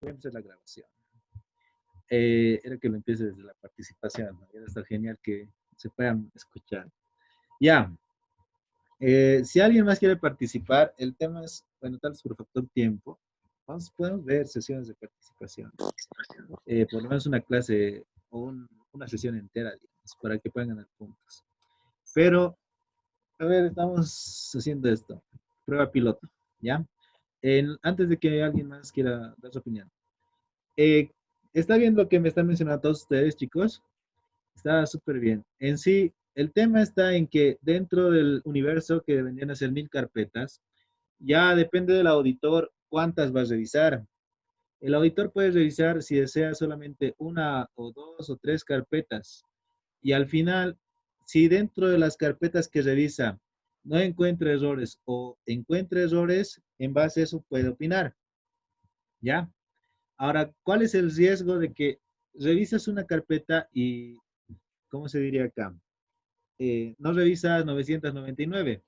Voy a empezar la grabación. Era que lo empiece desde la participación, ¿no? Era estar genial que se puedan escuchar. Ya, si alguien más quiere participar, el tema es, bueno, tal vez por factor tiempo, podemos ver sesiones de participación, por lo menos una clase o una sesión entera, digamos, para que puedan ganar puntos. Pero, a ver, estamos haciendo esto, prueba piloto, ¿ya? Antes de que alguien más quiera dar su opinión. Eh, ¿Está bien lo que me están mencionando todos ustedes, chicos? Está súper bien. En sí, el tema está en que dentro del universo, que vendrían a ser 1000 carpetas, ya depende del auditor cuántas va a revisar. El auditor puede revisar si desea solamente una o dos o tres carpetas. Y al final, si dentro de las carpetas que revisa no encuentra errores o encuentra errores, en base a eso puede opinar. ¿Ya? Ahora, ¿cuál es el riesgo de que revisas una carpeta y, ¿cómo se diría acá? No revisas 999.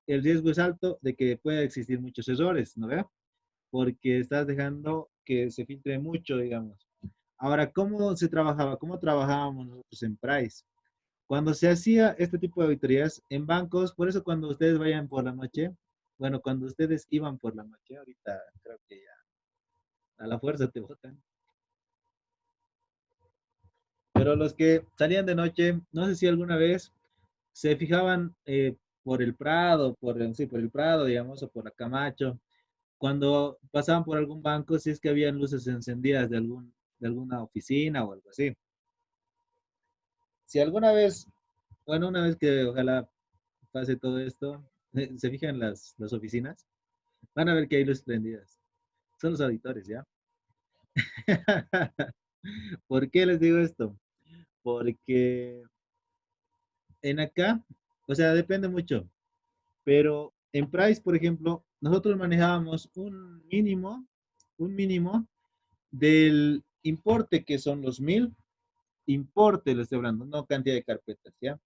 El riesgo es alto de que pueda existir muchos errores, ¿no ve? Porque estás dejando que se filtre mucho, digamos. Ahora, ¿cómo se trabajaba? ¿Cómo trabajábamos nosotros en Price? Cuando se hacía este tipo de auditorías en bancos, por eso cuando ustedes vayan por la noche, bueno, cuando ustedes iban por la noche, ahorita creo que ya a la fuerza te botan, pero los que salían de noche, no sé si alguna vez se fijaban por el Prado, sí, por el Prado, digamos, o por la Camacho, cuando pasaban por algún banco, si es que habían luces encendidas de alguna oficina o algo así. Si alguna vez, bueno, una vez que ojalá pase todo esto, se fijan las oficinas, van a ver que hay luces prendidas. Son los auditores, ¿ya? ¿Por qué les digo esto? Porque en acá, o sea, depende mucho, pero en Price, por ejemplo, nosotros manejábamos un mínimo del importe que son los 1000, importe, le estoy hablando, no cantidad de carpetas, ¿ya?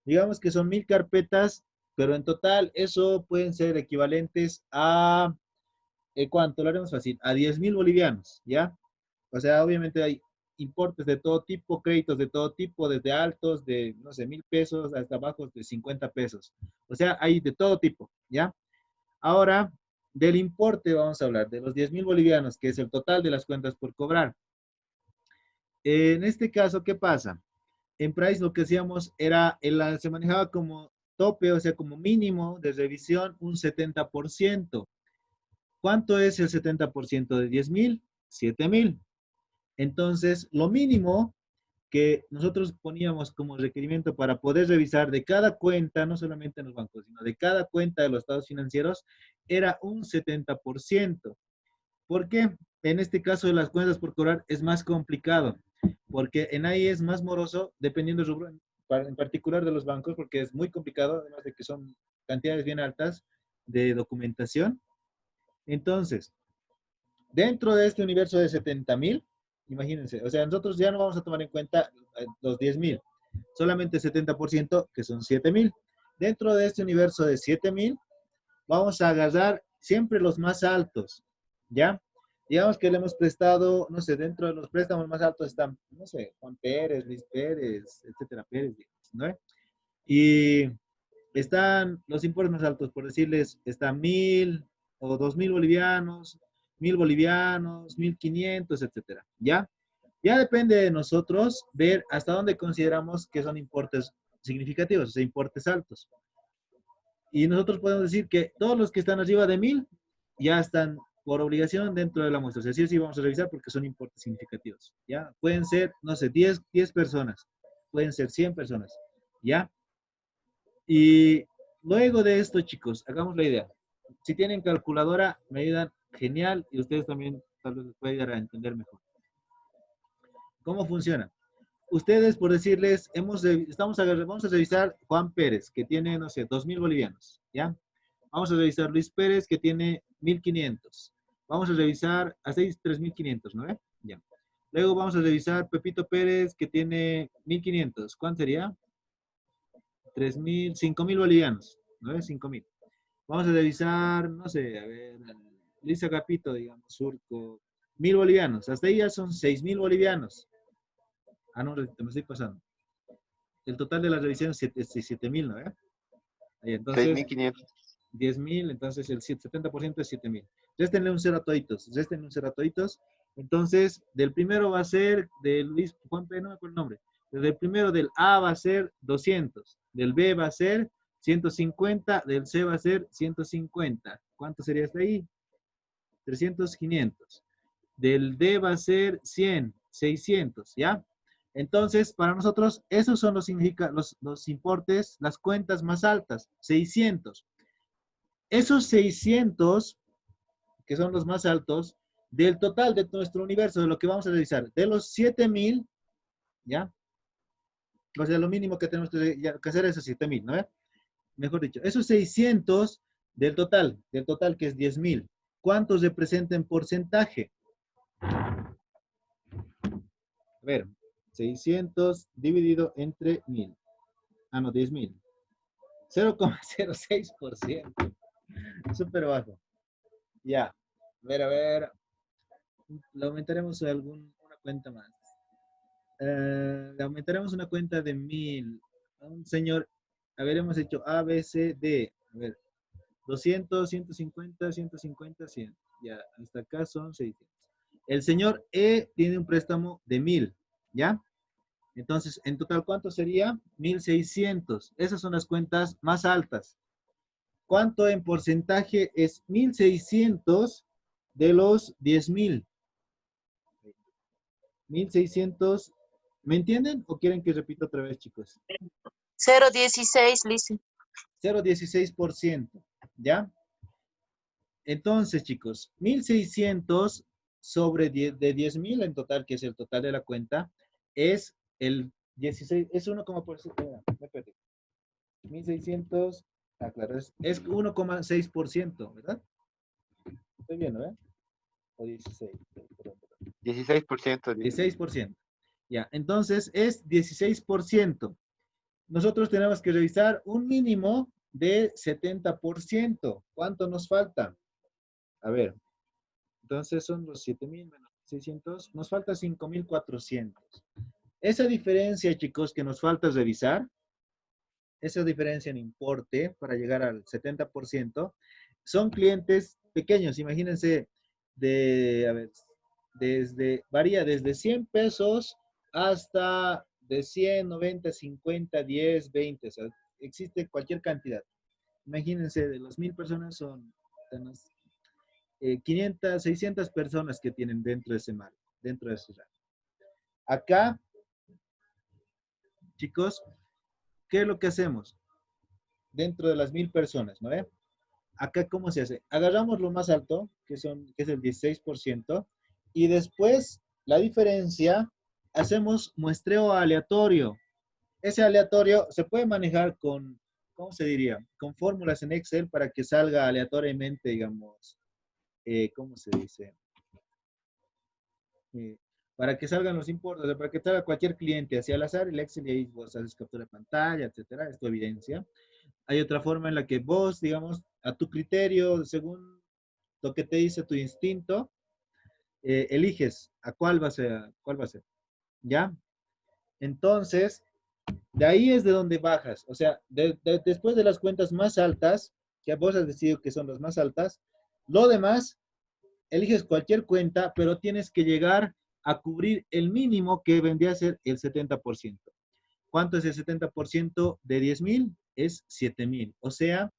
Digamos que son 1000 carpetas, pero en total eso pueden ser equivalentes a, ¿cuánto? Lo haremos fácil, a 10.000 bolivianos, ¿ya? O sea, obviamente hay importes de todo tipo, créditos de todo tipo, desde altos de, no sé, 1000 pesos hasta bajos de 50 pesos. O sea, hay de todo tipo, ¿ya? Ahora, del importe vamos a hablar, de los 10.000 bolivianos, que es el total de las cuentas por cobrar. En este caso, ¿qué pasa? En Price lo que hacíamos era, se manejaba como tope, o sea, como mínimo de revisión un 70%. ¿Cuánto es el 70% de 10.000? 7.000. Entonces, lo mínimo que nosotros poníamos como requerimiento para poder revisar de cada cuenta, no solamente en los bancos, sino de cada cuenta de los estados financieros, era un 70%. ¿Por qué? En este caso de las cuentas por cobrar es más complicado, porque en ahí es más moroso, dependiendo del rubro, en particular de los bancos, porque es muy complicado, además de que son cantidades bien altas de documentación. Entonces, dentro de este universo de 70.000, imagínense, o sea, nosotros ya no vamos a tomar en cuenta los 10.000, solamente 70%, que son 7.000. Dentro de este universo de 7.000, vamos a agarrar siempre los más altos, ¿ya? Digamos que le hemos prestado, no sé, dentro de los préstamos más altos están, no sé, Juan Pérez, Luis Pérez, etcétera, Pérez, digamos, ¿no? Y están los importes más altos, por decirles, están 1000 o 2000 bolivianos, 1000 bolivianos, 1500, etcétera, ¿ya? Ya depende de nosotros ver hasta dónde consideramos que son importes significativos, o sea, importes altos. Y nosotros podemos decir que todos los que están arriba de 1000 ya están por obligación dentro de la muestra. O sea, sí o sí vamos a revisar porque son importes significativos. ¿Ya? Pueden ser, no sé, 10 personas, pueden ser 100 personas. ¿Ya? Y luego de esto, chicos, hagamos la idea. Si tienen calculadora, me ayudan genial y ustedes también tal vez les puede ayudar a entender mejor. ¿Cómo funciona? Ustedes, por decirles, vamos a revisar Juan Pérez, que tiene, no sé, 2000 bolivianos, ¿ya? Vamos a revisar Luis Pérez, que tiene 1500. Vamos a revisar a 3500, ¿no? Ya. Luego vamos a revisar Pepito Pérez, que tiene 1500. ¿Cuánto sería? 3000, 5000 bolivianos, ¿no? 5000. Vamos a revisar, no sé, a ver, Luis Agapito, digamos, Surco. 1000 bolivianos. Hasta ahí ya son 6000 bolivianos. Ah, no, me estoy pasando. El total de la revisión es 7000, ¿no? Ahí, entonces, 6.500. 10.000, entonces el 70% es 7.000. Réstenle un cero a toditos, réstenle un cero a toditos. Entonces, del primero va a ser de Luis Juan P, no me acuerdo el nombre. Del primero del A va a ser 200, del B va a ser 150, del C va a ser 150. ¿Cuánto sería hasta ahí? 300, 500. Del D va a ser 100, 600, ¿ya? Entonces, para nosotros, esos son los importes, las cuentas más altas, 600. Esos 600, que son los más altos, del total de nuestro universo, de lo que vamos a realizar, de los 7000, ¿ya? O sea, lo mínimo que tenemos que hacer es esos 7000, ¿no? Mejor dicho, esos 600 del total que es 10.000, ¿cuántos representa en porcentaje? A ver, 600 dividido entre 1000. Ah, no, 10.000. 0,06%. Súper bajo. Ya. A ver. Le aumentaremos una cuenta más. Le aumentaremos una cuenta de 1000. A un señor, a ver, hemos hecho A, B, C, D. A ver, 200, 150, 150, 100. Ya, hasta acá son 600. El señor E tiene un préstamo de 1000, ¿ya? Entonces, en total, ¿cuánto sería? 1600. Esas son las cuentas más altas. ¿Cuánto en porcentaje es 1600 de los 10.000? 1600. ¿Me entienden o quieren que repita otra vez, chicos? 0,16, Lizzy. 0,16%, ¿ya? Entonces, chicos, 1600 sobre 10, de 10.000 en total, que es el total de la cuenta, es el 16, es 1,6%. Me perdí. 1600, claro, es 1,6%, ¿verdad? Estoy bien, ¿no? O 16, perdón. 16%. 16%. Ya, entonces es 16%. Nosotros tenemos que revisar un mínimo de 70%. ¿Cuánto nos falta? A ver, entonces son los 7.000 menos 600, nos falta 5.400. Esa diferencia, chicos, que nos falta revisar, esa diferencia en importe para llegar al 70%, son clientes pequeños. Imagínense, a ver, varía desde 100 pesos hasta de 100, 90, 50, 10, 20. O sea, existe cualquier cantidad. Imagínense, de las 1000 personas son 500, 600 personas que tienen dentro de ese marco, dentro de ese rango. Acá, chicos, ¿qué es lo que hacemos? Dentro de las 1000 personas, ¿no? Acá, ¿cómo se hace? Agarramos lo más alto, que es el 16%, y después la diferencia, hacemos muestreo aleatorio. Ese aleatorio se puede manejar con, ¿cómo se diría? Con fórmulas en Excel para que salga aleatoriamente, digamos, ¿cómo se dice? Para que salgan los importes, para que salga cualquier cliente hacia al azar, el Excel y ahí vos haces captura de pantalla, etcétera, es tu evidencia. Hay otra forma en la que vos, digamos, a tu criterio, según lo que te dice tu instinto, eliges a cuál va a ser, ¿ya? Entonces, de ahí es de donde bajas, o sea, después de las cuentas más altas, que vos has decidido que son las más altas, lo demás, eliges cualquier cuenta, pero tienes que llegar a cubrir el mínimo que vendría a ser el 70%. ¿Cuánto es el 70% de 10.000? Es 7.000. O sea,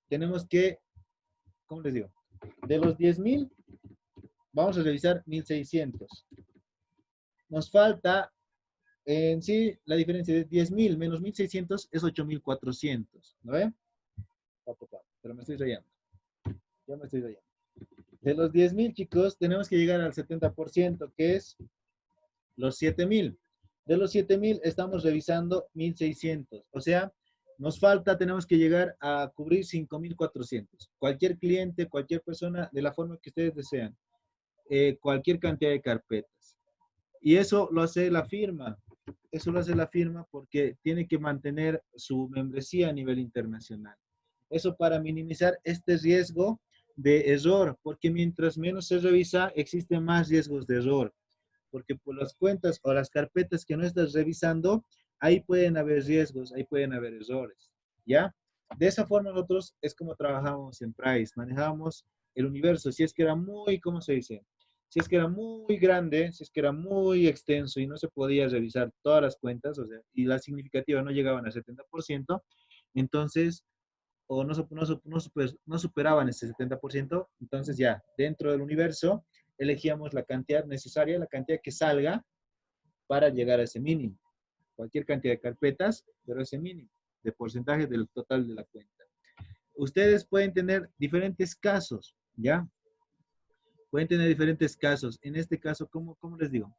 tenemos que, ¿cómo les digo? De los 10.000, vamos a revisar 1.600. Nos falta, en sí, la diferencia de 10.000 menos 1.600 es 8.400. ¿No ve? Pero me estoy rayando. Ya me estoy rayando. De los 10.000, chicos, tenemos que llegar al 70%, que es los 7.000. De los 7.000 estamos revisando 1.600. O sea, nos falta, tenemos que llegar a cubrir 5.400. Cualquier cliente, cualquier persona, de la forma que ustedes desean. Cualquier cantidad de carpetas. Y eso lo hace la firma. Eso lo hace la firma porque tiene que mantener su membresía a nivel internacional. Eso para minimizar este riesgo de error, porque mientras menos se revisa, existen más riesgos de error, porque por las cuentas o las carpetas que no estás revisando, ahí pueden haber riesgos, ahí pueden haber errores, ¿ya? De esa forma nosotros es como trabajamos en Price, manejábamos el universo, si es que era muy, ¿cómo se dice? Si es que era muy grande, si es que era muy extenso y no se podía revisar todas las cuentas, o sea, y las significativas no llegaban al 70%, entonces, o no superaban ese 70%, entonces ya, dentro del universo, elegíamos la cantidad necesaria, la cantidad que salga para llegar a ese mínimo. Cualquier cantidad de carpetas, pero ese mínimo de porcentaje del total de la cuenta. Ustedes pueden tener diferentes casos, ¿ya? Pueden tener diferentes casos. En este caso, ¿cómo les digo?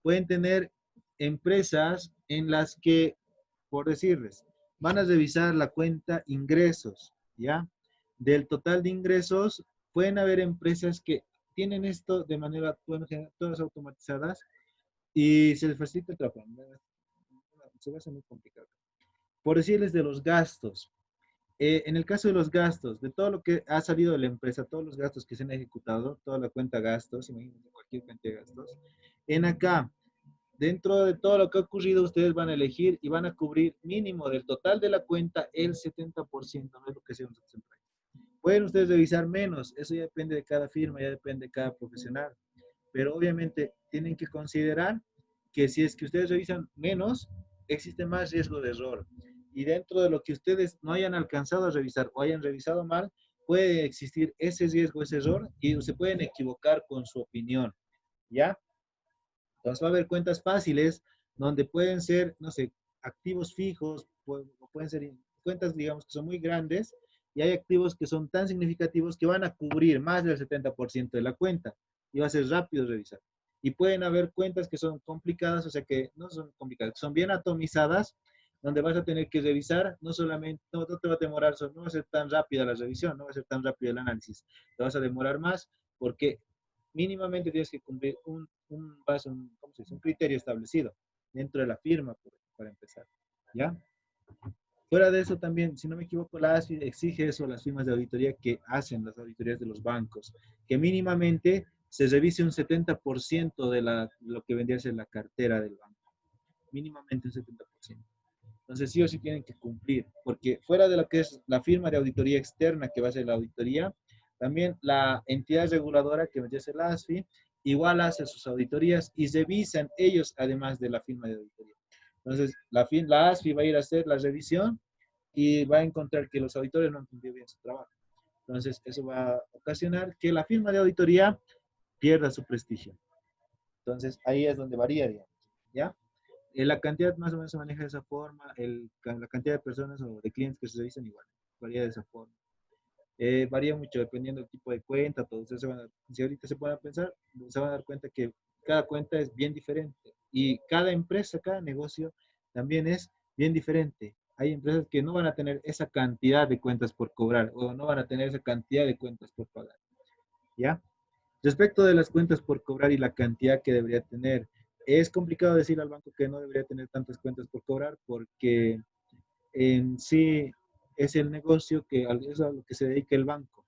Pueden tener empresas en las que, por decirles, van a revisar la cuenta ingresos, ¿ya? Del total de ingresos, pueden haber empresas que tienen esto de manera, bueno, todas automatizadas y se les facilita el trabajo. Se va a hacer muy complicado. Por decirles de los gastos, en el caso de los gastos, de todo lo que ha salido de la empresa, todos los gastos que se han ejecutado, toda la cuenta gastos, imagínense cualquier cantidad de gastos, en acá, dentro de todo lo que ha ocurrido, ustedes van a elegir y van a cubrir mínimo del total de la cuenta el 70%, no es lo que se usa siempre. Pueden ustedes revisar menos, eso ya depende de cada firma, ya depende de cada profesional, pero obviamente tienen que considerar que si es que ustedes revisan menos, existe más riesgo de error. Y dentro de lo que ustedes no hayan alcanzado a revisar o hayan revisado mal, puede existir ese riesgo, ese error, y se pueden equivocar con su opinión, ¿ya? Entonces va a haber cuentas fáciles donde pueden ser, no sé, activos fijos, pueden ser cuentas, digamos, que son muy grandes y hay activos que son tan significativos que van a cubrir más del 70% de la cuenta y va a ser rápido revisar. Y pueden haber cuentas que son complicadas, o sea que no son complicadas, son bien atomizadas, donde vas a tener que revisar, no solamente, no te va a demorar, no va a ser tan rápida la revisión, no va a ser tan rápido el análisis, te vas a demorar más porque mínimamente tienes que cumplir ¿cómo se dice? Un criterio establecido dentro de la firma para empezar. ¿Ya? Fuera de eso también, si no me equivoco, la ASFI exige eso a las firmas de auditoría que hacen las auditorías de los bancos, que mínimamente se revise un 70% de lo que vendría a ser la cartera del banco. Mínimamente un 70%. Entonces sí o sí tienen que cumplir, porque fuera de lo que es la firma de auditoría externa que va a ser la auditoría, también la entidad reguladora que vendría a ser la ASFI, igual hace sus auditorías y revisan ellos además de la firma de auditoría. Entonces la ASFI va a ir a hacer la revisión y va a encontrar que los auditores no han cumplido bien su trabajo. Entonces eso va a ocasionar que la firma de auditoría pierda su prestigio. Entonces ahí es donde varía, digamos, ¿ya? La cantidad más o menos se maneja de esa forma, la cantidad de personas o de clientes que se revisan igual, varía de esa forma. Varía mucho dependiendo del tipo de cuenta, todos si ahorita se pueden pensar, se van a dar cuenta que cada cuenta es bien diferente y cada empresa, cada negocio también es bien diferente. Hay empresas que no van a tener esa cantidad de cuentas por cobrar o no van a tener esa cantidad de cuentas por pagar, ¿ya? Respecto de las cuentas por cobrar y la cantidad que debería tener, es complicado decir al banco que no debería tener tantas cuentas por cobrar porque en sí es el negocio que es a lo que se dedica el banco.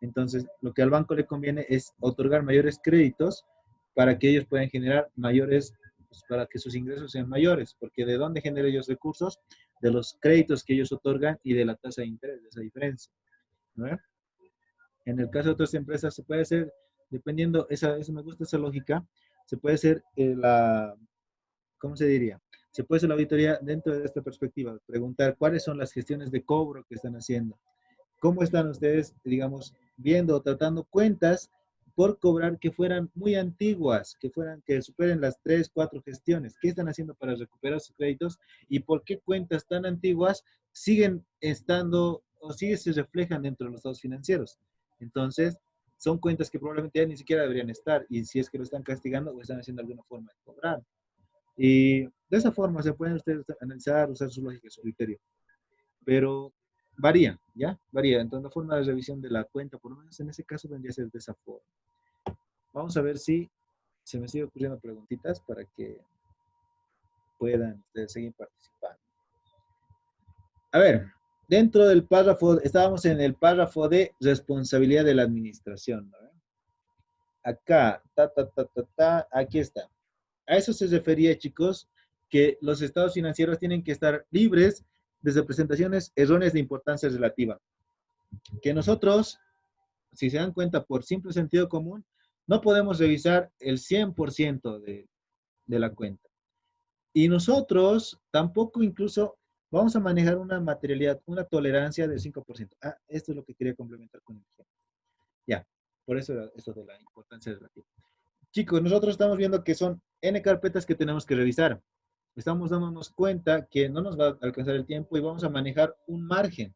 Entonces, lo que al banco le conviene es otorgar mayores créditos para que ellos puedan generar mayores, pues, para que sus ingresos sean mayores, porque ¿de dónde generan ellos recursos? De los créditos que ellos otorgan y de la tasa de interés, de esa diferencia, ¿no? En el caso de otras empresas se puede hacer, dependiendo, eso me gusta esa lógica, se puede hacer ¿cómo se diría? Se puede hacer la auditoría dentro de esta perspectiva, preguntar cuáles son las gestiones de cobro que están haciendo, cómo están ustedes, digamos, viendo o tratando cuentas por cobrar que fueran muy antiguas, que superen las 3, 4 gestiones. ¿Qué están haciendo para recuperar sus créditos y por qué cuentas tan antiguas siguen estando o siguen se reflejan dentro de los estados financieros? Entonces, son cuentas que probablemente ya ni siquiera deberían estar y si es que lo están castigando o están haciendo alguna forma de cobrar. Y de esa forma se pueden ustedes analizar, usar su lógica, su criterio. Pero varía, ¿ya? Varía. Entonces, la forma de revisión de la cuenta, por lo menos en ese caso, vendría a ser de esa forma. Vamos a ver si se me sigue ocurriendo preguntitas para que puedan ustedes seguir participando. A ver, dentro del párrafo, estábamos en el párrafo de responsabilidad de la administración, ¿no? Acá, aquí está. A eso se refería, chicos, que los estados financieros tienen que estar libres de representaciones erróneas de importancia relativa. Que nosotros, si se dan cuenta, por simple sentido común, no podemos revisar el 100% de la cuenta. Y nosotros tampoco incluso vamos a manejar una materialidad, una tolerancia del 5%. Ah, esto es lo que quería complementar con el ejemplo. Ya, por eso era esto de la importancia relativa. Chicos, nosotros estamos viendo que son N carpetas que tenemos que revisar. Estamos dándonos cuenta que no nos va a alcanzar el tiempo y vamos a manejar un margen.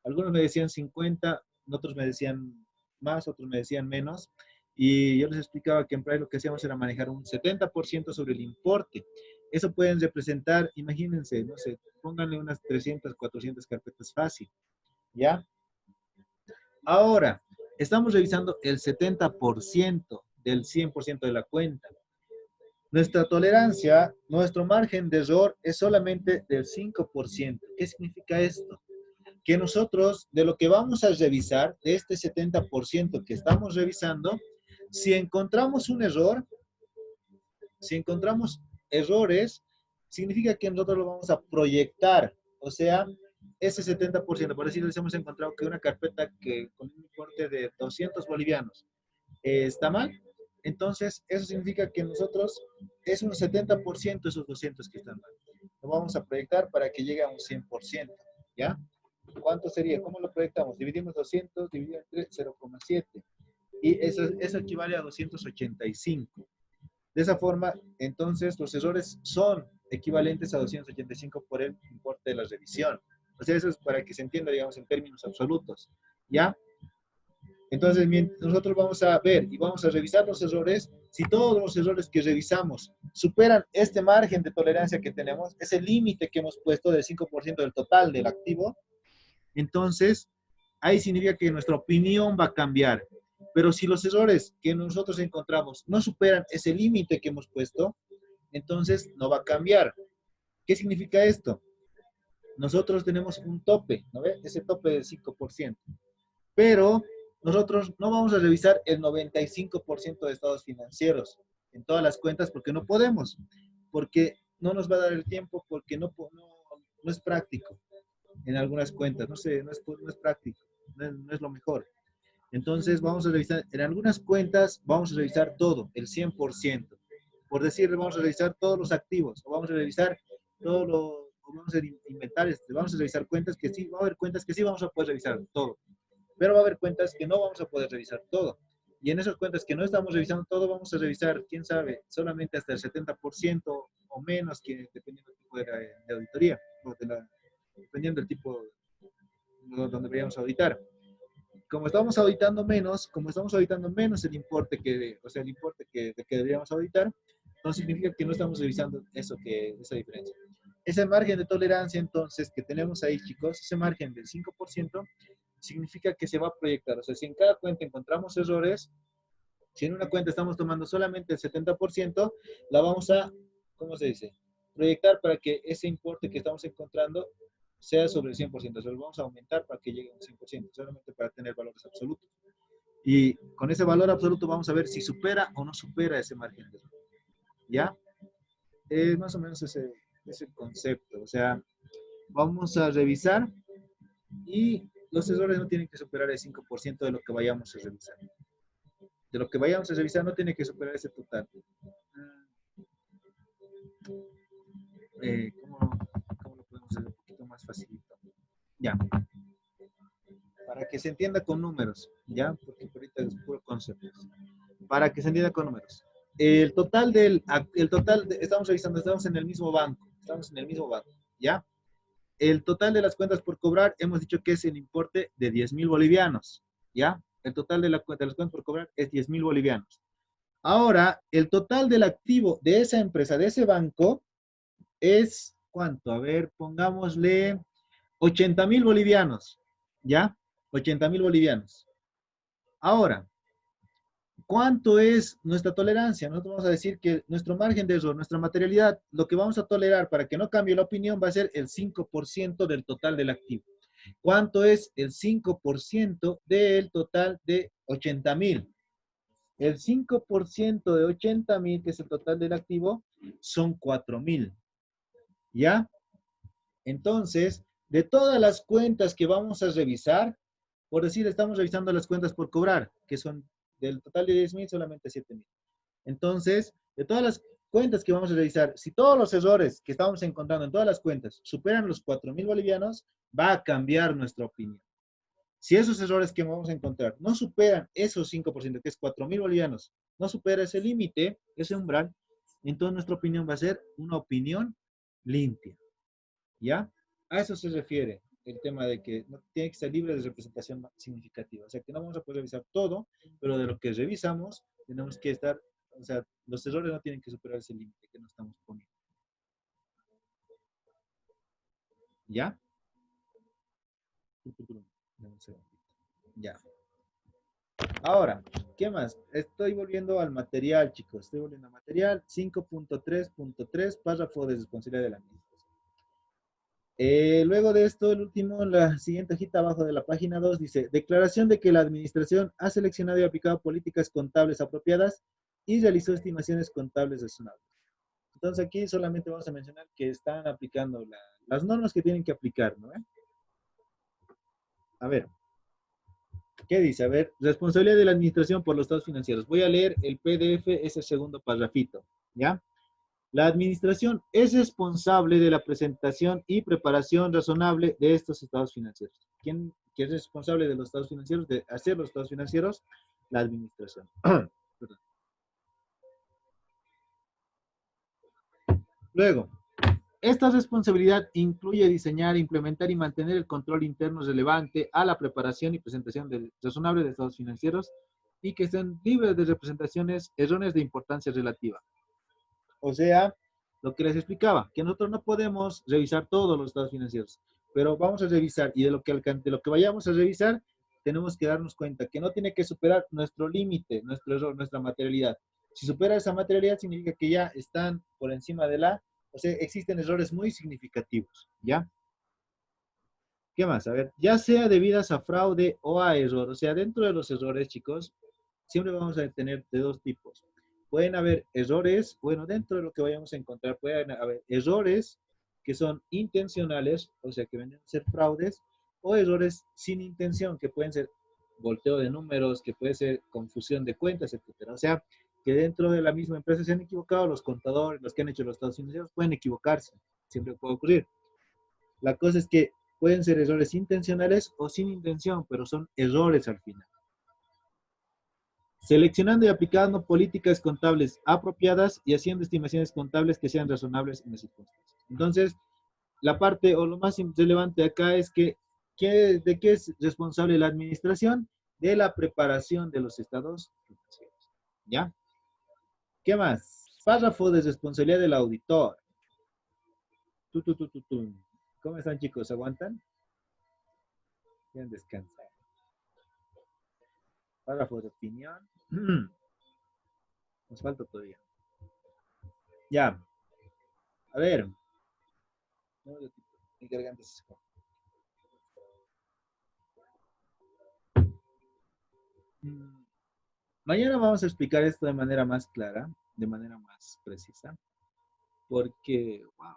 Algunos me decían 50, otros me decían más, otros me decían menos. Y yo les explicaba que en Price lo que hacíamos era manejar un 70% sobre el importe. Eso pueden representar, imagínense, no sé, pónganle unas 300, 400 carpetas fácil. ¿Ya? Ahora, estamos revisando el 70% del 100% de la cuenta. Nuestra tolerancia, nuestro margen de error es solamente del 5%. ¿Qué significa esto? Que nosotros, de lo que vamos a revisar, de este 70% que estamos revisando, si encontramos un error, si encontramos errores, significa que nosotros lo vamos a proyectar. O sea, ese 70%, por decirlo, hemos encontrado que una carpeta que con un importe de 200 bolivianos está mal, entonces eso significa que nosotros es un 70% esos 200 que están mal. Lo vamos a proyectar para que llegue a un 100%, ¿ya? ¿Cuánto sería? ¿Cómo lo proyectamos? Dividimos 200, dividido entre 0,7. Y eso equivale a 285. De esa forma, entonces, los errores son equivalentes a 285 por el importe de la revisión. O sea, eso es para que se entienda, digamos, en términos absolutos. ¿Ya? Entonces, nosotros vamos a ver y vamos a revisar los errores. Si todos los errores que revisamos superan este margen de tolerancia que tenemos, ese límite que hemos puesto del 5% del total del activo, entonces ahí significa que nuestra opinión va a cambiar. Pero si los errores que nosotros encontramos no superan ese límite que hemos puesto, entonces no va a cambiar. ¿Qué significa esto? Nosotros tenemos un tope, ¿no ve? Ese tope del 5%. Pero nosotros no vamos a revisar el 95% de estados financieros en todas las cuentas porque no podemos, porque no nos va a dar el tiempo, porque no es práctico en algunas cuentas, no sé, no es práctico, no es lo mejor. Entonces vamos a revisar, en algunas cuentas vamos a revisar todo, el 100%. Por decirle, vamos a revisar todos los activos, o vamos a revisar todos los, vamos a inventar, vamos a revisar cuentas que sí, va a haber cuentas que sí vamos a poder revisar todo, pero va a haber cuentas que no vamos a poder revisar todo. Y en esas cuentas que no estamos revisando todo, vamos a revisar, quién sabe, solamente hasta el 70% o menos, que, dependiendo del tipo de auditoría, o dependiendo del tipo donde vayamos a auditar. Como estamos auditando menos el importe o sea, el importe que deberíamos auditar, entonces significa que no estamos revisando esa diferencia. Ese margen de tolerancia, entonces, que tenemos ahí, chicos, ese margen del 5%, significa que se va a proyectar. O sea, si en cada cuenta encontramos errores, si en una cuenta estamos tomando solamente el 70%, la vamos a, ¿cómo se dice? Proyectar para que ese importe que estamos encontrando sea sobre el 100%. O sea, lo vamos a aumentar para que llegue a un 100%, solamente para tener valores absolutos. Y con ese valor absoluto vamos a ver si supera o no supera ese margen de error. ¿Ya? Es más o menos ese concepto. O sea, vamos a revisar y los errores no tienen que superar el 5% de lo que vayamos a revisar. De lo que vayamos a revisar no tiene que superar ese total. ¿Cómo lo podemos hacer un poquito más facilito? Ya. Para que se entienda con números, ¿ya? Porque ahorita es puro conceptos. Para que se entienda con números. Estamos revisando, estamos en el mismo banco, ¿ya? El total de las cuentas por cobrar, hemos dicho que es el importe de 10,000 bolivianos, ¿ya? El total de las cuentas por cobrar es 10,000 bolivianos. Ahora, el total del activo de esa empresa, de ese banco, es, ¿cuánto? A ver, pongámosle 80,000 bolivianos, ¿ya? 80,000 bolivianos. Ahora, ¿cuánto es nuestra tolerancia? Nosotros vamos a decir que nuestro margen de error, nuestra materialidad, lo que vamos a tolerar para que no cambie la opinión va a ser el 5% del total del activo. ¿Cuánto es el 5% del total de 80.000? El 5% de 80.000, que es el total del activo, son 4.000. ¿Ya? Entonces, de todas las cuentas que vamos a revisar, por decir, estamos revisando las cuentas por cobrar, que son del total de 10.000, solamente 7.000. Entonces, de todas las cuentas que vamos a revisar, si todos los errores que estamos encontrando en todas las cuentas superan los 4.000 bolivianos, va a cambiar nuestra opinión. Si esos errores que vamos a encontrar no superan esos 5%, que es 4.000 bolivianos, no supera ese límite, ese umbral, entonces nuestra opinión va a ser una opinión limpia. ¿Ya? A eso se refiere el tema de que no tiene que ser libre de representación significativa. O sea, que no vamos a poder revisar todo, pero de lo que revisamos tenemos que estar, o sea, los errores no tienen que superar ese límite que nos estamos poniendo. ¿Ya? Ya. Ahora, ¿qué más? Estoy volviendo al material, chicos. Estoy volviendo al material 5.3.3, párrafo de responsabilidad de la administración. Luego de esto, el último, la siguiente hojita abajo de la página 2 dice, declaración de que la administración ha seleccionado y aplicado políticas contables apropiadas y realizó estimaciones contables razonables. Entonces aquí solamente vamos a mencionar que están aplicando las normas que tienen que aplicar, ¿no? A ver, ¿qué dice? A ver, responsabilidad de la administración por los estados financieros. Voy a leer el PDF, ese segundo parrafito, ¿ya? La administración es responsable de la presentación y preparación razonable de estos estados financieros. ¿Quién es responsable de los estados financieros, de hacer los estados financieros? La administración. Luego, esta responsabilidad incluye diseñar, implementar y mantener el control interno relevante a la preparación y presentación razonable de estados financieros y que estén libres de representaciones erróneas de importancia relativa. O sea, lo que les explicaba, que nosotros no podemos revisar todos los estados financieros, pero vamos a revisar y de lo que vayamos a revisar, tenemos que darnos cuenta que no tiene que superar nuestro límite, nuestro error, nuestra materialidad. Si supera esa materialidad, significa que ya están por encima de o sea, existen errores muy significativos, ¿ya? ¿Qué más? A ver, ya sea debidas a fraude o a error, o sea, dentro de los errores, chicos, siempre vamos a tener de dos tipos. Pueden haber errores, bueno, dentro de lo que vayamos a encontrar, pueden haber errores que son intencionales, o sea, que vienen a ser fraudes, o errores sin intención, que pueden ser volteo de números, que puede ser confusión de cuentas, etcétera. O sea, que dentro de la misma empresa se han equivocado, los contadores, los que han hecho los estados financieros, pueden equivocarse, siempre puede ocurrir. La cosa es que pueden ser errores intencionales o sin intención, pero son errores al final. Seleccionando y aplicando políticas contables apropiadas y haciendo estimaciones contables que sean razonables en las circunstancias. Entonces, la parte o lo más relevante acá es que, ¿de qué es responsable la administración? De la preparación de los estados financieros. ¿Ya? ¿Qué más? Párrafo de responsabilidad del auditor. ¿Cómo están, chicos? ¿Aguantan? Quieren descansar. Párrafo de opinión. Nos falta todavía. Ya. A ver. Mi garganta se secó. Mañana vamos a explicar esto de manera más clara, de manera más precisa, porque, wow,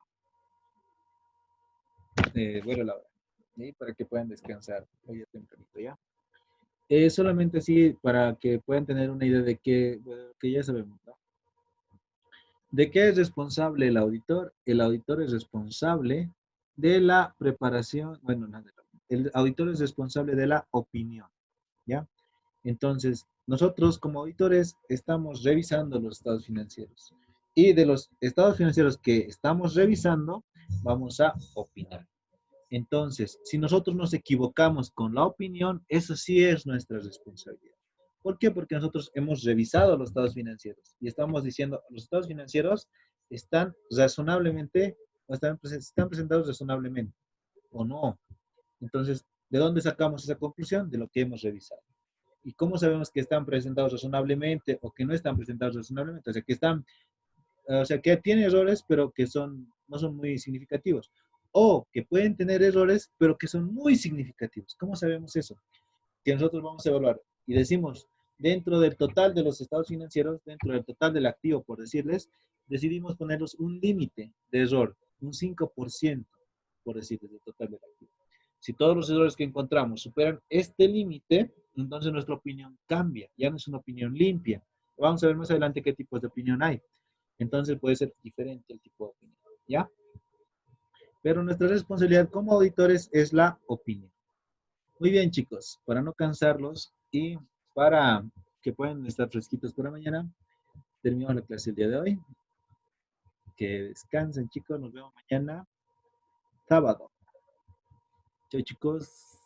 bueno, la hora, ¿sí? Para que puedan descansar hoy a tempranito, ¿ya? Solamente así para que puedan tener una idea de que ya sabemos, ¿no? ¿De qué es responsable el auditor? El auditor es responsable de la preparación, bueno, no, el auditor es responsable de la opinión, ¿ya? Entonces, nosotros como auditores estamos revisando los estados financieros y de los estados financieros que estamos revisando, vamos a opinar. Entonces, si nosotros nos equivocamos con la opinión, eso sí es nuestra responsabilidad. ¿Por qué? Porque nosotros hemos revisado los estados financieros y estamos diciendo, los estados financieros están razonablemente, o están presentados razonablemente, o no. Entonces, ¿de dónde sacamos esa conclusión? De lo que hemos revisado. ¿Y cómo sabemos que están presentados razonablemente o que no están presentados razonablemente? O sea, que tienen errores, pero que no son muy significativos. o que pueden tener errores, pero que son muy significativos. ¿Cómo sabemos eso? Que nosotros vamos a evaluar y decimos, dentro del total de los estados financieros, dentro del total del activo, por decirles, decidimos ponerlos un límite de error, un 5%, por decirles, del total del activo. Si todos los errores que encontramos superan este límite, entonces nuestra opinión cambia, ya no es una opinión limpia. Vamos a ver más adelante qué tipos de opinión hay. Entonces puede ser diferente el tipo de opinión, ¿ya? Pero nuestra responsabilidad como auditores es la opinión. Muy bien, chicos, para no cansarlos y para que puedan estar fresquitos para mañana, terminamos la clase el día de hoy. Que descansen, chicos. Nos vemos mañana, sábado. Chao, chicos.